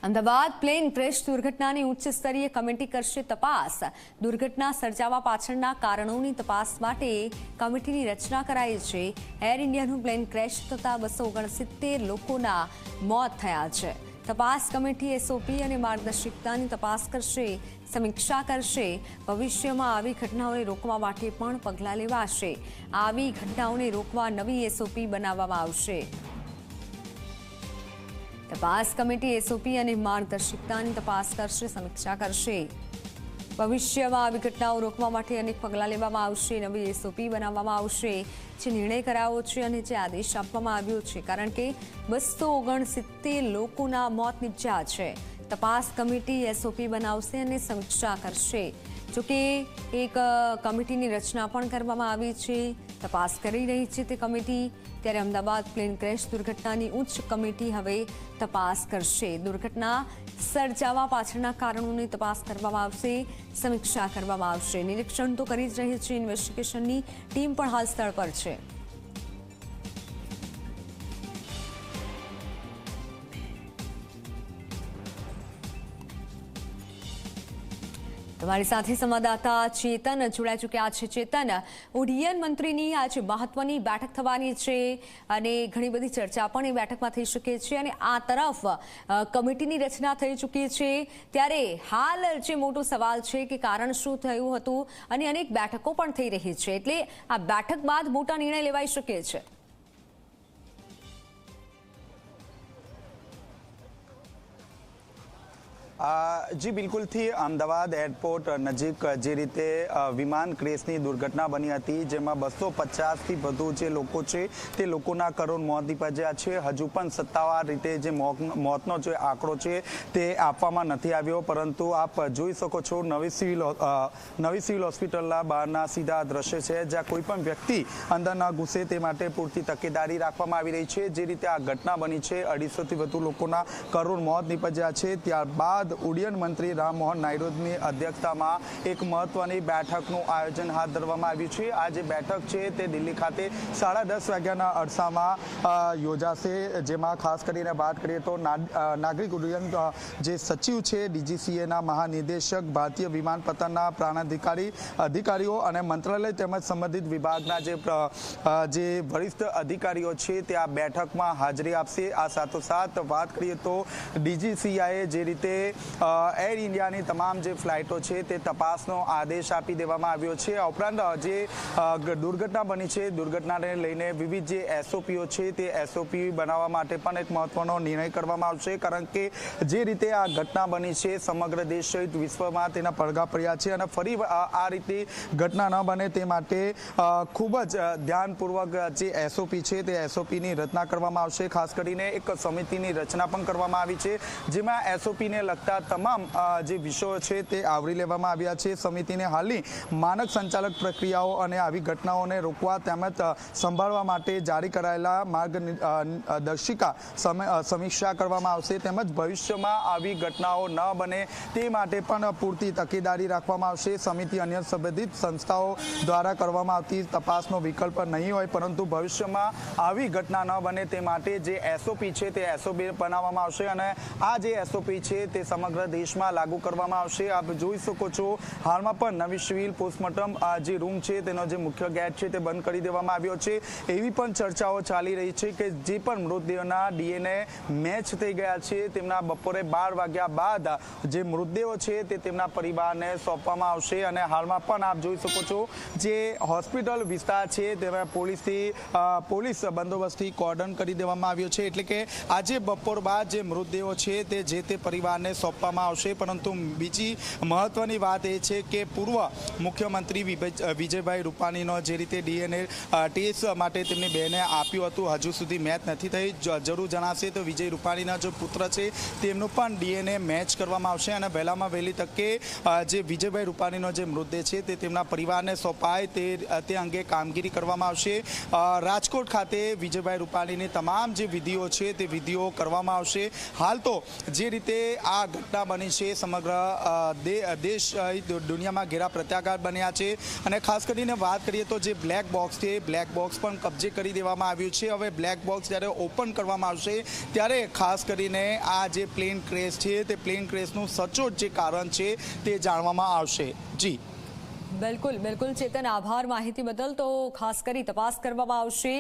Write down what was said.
Ahmedabad plane crash દુર્ઘટનાની ઉચ્ચ સ્તરીય committee કરશે તપાસ। દુર્ઘટના સર્જાવા પાછળના કારણોની તપાસ માટે કમિટીની રચના કરાઈ છે। એર ઇન્ડિયાનું પ્લેન ક્રેશ થતા 269 લોકોના મોત થયા છે। તપાસ કમિટી એસઓપી અને માર્ગદર્શિકાની તપાસ કરશે, સમીક્ષા કરશે। ભવિષ્યમાં આવી ઘટનાઓને રોકવા માટે પણ પગલાં લેવાશે। આવી ઘટનાઓને રોકવા નવી એસઓપી બનાવવામાં આવશે। તપાસ કમિટી એસઓપી અને માર્ગદર્શિકાની તપાસ કરશે, સમીક્ષા કરશે। ભવિષ્યમાં આવી ઘટનાઓ રોકવા માટે અનેક પગલાં લેવામાં આવશે। નવી એસઓપી બનાવવામાં આવશે। જે નિર્ણય કરાયો છે અને જે આદેશ આપવામાં આવ્યો છે, કારણ કે 269 લોકોના મોત નીપજ્યા છે। તપાસ કમિટી એસઓપી બનાવશે અને સમીક્ષા કરશે। જોકે એક કમિટીની રચના પણ કરવામાં આવી છે, તપાસ કરી રહી છે તે કમિટી। ત્યારે અમદાવાદ પ્લેન ક્રેશ દુર્ઘટનાની ઉચ્ચ કમિટી હવે તપાસ કરશે। દુર્ઘટના સર્જાવા પાછળના કારણોની તપાસ કરવામાં આવશે, સમીક્ષા કરવામાં આવશે। નિરીક્ષણ તો કરી જ રહી છે, ઇન્વેસ્ટિગેશનની ટીમ પણ હાલ સ્થળ પર છે। તમારી સાથે સંવાદદાતા ચેતન જોડાઈ ચૂક્યા છે। ચેતન, ઉડ્ડયન મંત્રીની આજે મહત્વની બેઠક થવાની છે અને ઘણી બધી ચર્ચા પણ એ બેઠકમાં થઈ શકે છે અને આ તરફ કમિટીની રચના થઈ ચૂકી છે। ત્યારે હાલ જે મોટો સવાલ છે કે કારણ શું થયું હતું અને અનેક બેઠકો પણ થઈ રહી છે, એટલે આ બેઠક બાદ મોટા નિર્ણય લેવાઈ શકે છે। જી બિલકુલથી અમદાવાદ એરપોર્ટ નજીક જે રીતે વિમાન ક્રેશની દુર્ઘટના બની હતી, જેમાં 250થી વધુ જે લોકો છે તે લોકોના કરુણ મોત નીપજ્યા છે। હજુ પણ સત્તાવાર રીતે જે મોતનો જે આંકડો છે તે આપવામાં નથી આવ્યો, પરંતુ આપ જોઈ શકો છો નવી સિવિલ હોસ્પિટલના બહારના સીધા દ્રશ્ય છે, જ્યાં કોઈ પણ વ્યક્તિ અંદર ન ઘૂસે તે માટે પૂરતી તકેદારી રાખવામાં આવી રહી છે। જે રીતે આ ઘટના બની છે, 250થી વધુ લોકોના કરુણ મોત નીપજ્યા છે। ત્યારબાદ ઉડ્ડયન મંત્રી રામમોહન નાયડુની અધ્યક્ષતામાં એક મહત્વની બેઠકનું આયોજન હાથ ધરવામાં આવ્યું છે। આ જે બેઠક છે તે દિલ્હી ખાતે 10:30 વાગ્યાના અરસામાં યોજાશે, જેમાં ખાસ કરીને વાત કરીએ તો નાગરિક ઉડ્ડયન જે સચિવ છે, ડીજીસીએના મહાનિદેશક, ભારતીય વિમાનપત્તનના અધિકારીઓ અને મંત્રાલય તેમજ સંબંધિત વિભાગના જે વરિષ્ઠ અધિકારીઓ છે તે આ બેઠકમાં હાજરી આપશે। આ સાથોસાથ વાત કરીએ તો ડીજીસીઆઈએ જે રીતે એર ઇન્ડિયાની તમામ જે ફ્લાઇટો છે તે તપાસનો આદેશ આપી દેવામાં આવ્યો છે। આ ઉપરાંત જે દુર્ઘટના બની છે, દુર્ઘટનાને લઈને વિવિધ જે એસઓપીઓ છે તે એસઓપી બનાવવા માટે પણ એક મહત્વનો નિર્ણય કરવામાં આવશે, કારણ કે જે રીતે આ ઘટના બની છે સમગ્ર દેશ સહિત વિશ્વમાં તેના પડઘા પડ્યા છે અને ફરી આ રીતે ઘટના ન બને તે માટે ખૂબ જ ધ્યાનપૂર્વક જે એસઓપી છે તે એસઓપીની રચના કરવામાં આવશે। ખાસ કરીને એક સમિતિની રચના પણ કરવામાં આવી છે, જેમાં એસઓપીને લગતા તમામ જે વિષયો છે તે આવરી લેવામાં આવ્યા છે। સમિતિને હાલની માનક સંચાલક પ્રક્રિયાઓ અને આવી ઘટનાઓને રોકવા તેમજ સંભાળવા માટે જારી કરાયેલા માર્ગદર્શિકા સમીક્ષા કરવામાં આવશે, તેમજ ભવિષ્યમાં આવી ઘટનાઓ ન બને તે માટે પણ પૂરતી તકેદારી રાખવામાં આવશે। સમિતિ અન્ય સંબંધિત સંસ્થાઓ દ્વારા કરવામાં આવતી તપાસનો વિકલ્પ નહીં હોય, પરંતુ ભવિષ્યમાં આવી ઘટના ન બને તે માટે જે એસઓપી છે તે એસઓપી બનાવવામાં આવશે અને આ જે એસઓપી છે તે સમગ્ર દેશમાં લાગુ કરવામાં આવશે। આપ જોઈ શકો છો હાલમાં પણ નવી સિવિલ પોસ્ટમોર્ટમ જે રૂમ છે તેનો જે મુખ્ય ગેટ છે તે બંધ કરી દેવામાં આવ્યો છે। એવી પણ ચર્ચાઓ ચાલી રહી છે કે જે પણ મૃતદેહોના ડીએનએ મેચ થઈ ગયા છે, તેમના બપોરે 12 વાગ્યા બાદ જે મૃતદેહો છે તે તેમના પરિવારને સોંપવામાં આવશે। અને હાલમાં પણ આપ જોઈ શકો છો જે હોસ્પિટલ વિસ્તાર છે તેમાં પોલીસ બંદોબસ્તથી કોર્ડન કરી દેવામાં આવ્યો છે, એટલે કે આજે બપોર બાદ જે મૃતદેહો છે તે જે તે પરિવારને સોંપવામાં આવશે। પરંતુ બીજી મહત્વની વાત એ છે કે પૂર્વ મુખ્યમંત્રી વિજયભાઈ રૂપાણીનો જે રીતે ડીએનએ ટેસ્ટ માટે તેમની બહેને આપ્યું હતું, હજુ સુધી મેચ નથી થઈ। જરૂર જણાશે તો વિજય રૂપાણીના જો પુત્ર છે તેમનું પણ ડીએનએ મેચ કરવામાં આવશે અને વહેલામાં વહેલી તકે જે વિજયભાઈ રૂપાણીનો જે મૃતદેહ છે તે તેમના પરિવારને સોંપાય તે અંગે કામગીરી કરવામાં આવશે। રાજકોટ ખાતે વિજયભાઈ રૂપાણીની તમામ જે વિધિઓ છે તે વિધિઓ કરવામાં આવશે। હાલ તો જે રીતે આ ઘટના બની છે સમગ્ર દેશ દુનિયામાં ઘેરા પ્રત્યાઘાત બન્યા છે અને ખાસ કરીને વાત કરીએ તો જે બ્લેક બોક્સ છે બ્લેક બોક્સ પણ કબજે કરી દેવામાં આવ્યું છે. હવે બ્લેક બોક્સ જ્યારે ઓપન કરવામાં આવશે ત્યારે ખાસ કરીને આ જે પ્લેન ક્રેશ છે તે પ્લેન ક્રેશનું સચોટ જે કારણ છે તે જાણવામાં આવશે. જી બિલકુલ ચેતન, આભાર માહિતી બદલ. તો ખાસ કરી તપાસ કરવામાં આવશે.